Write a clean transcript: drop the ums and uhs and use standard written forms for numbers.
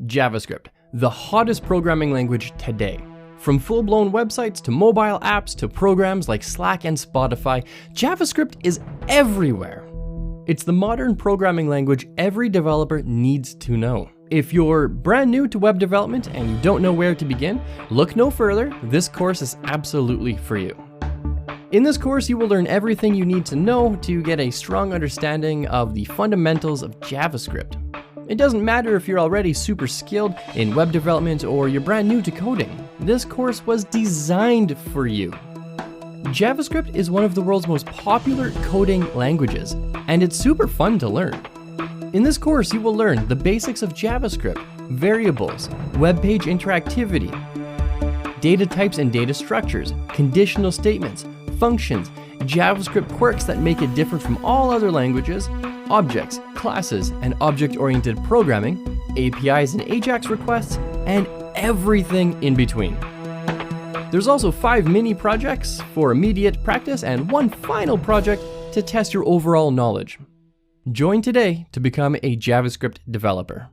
JavaScript, the hottest programming language today. From full-blown websites to mobile apps to programs like Slack and Spotify, JavaScript is everywhere. It's the modern programming language every developer needs to know. If you're brand new to web development and you don't know where to begin, look no further. This course is absolutely for you. In this course, you will learn everything you need to know to get a strong understanding of the fundamentals of JavaScript. It doesn't matter if you're already super skilled in web development or you're brand new to coding. This course was designed for you. JavaScript is one of the world's most popular coding languages, and it's super fun to learn. In this course, you will learn the basics of JavaScript, variables, web page interactivity, data types and data structures, conditional statements, functions, JavaScript quirks that make it different from all other languages, objects, classes, and object-oriented programming, APIs and AJAX requests, and everything in between. There's also 5 mini projects for immediate practice and 1 final project to test your overall knowledge. Join today to become a JavaScript developer.